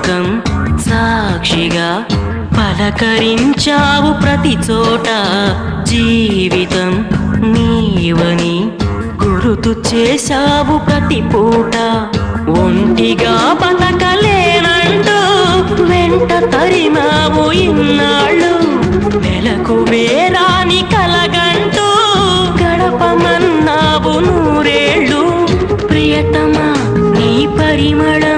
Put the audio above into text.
జ్ఞాపకం సాక్షిగా పలకరించావు ప్రతి చోట. జీవితం నీవని గుర్తు చేశావు ప్రతి పూట. ఒంటిగా బతకలేనంటూ వెంట తరిమావు ఇన్నాళ్ళు. నెలకు వేరాని కలగంటూ గడపమన్నావు నూరేళ్ళు. ప్రియతమా నీ పరిమళ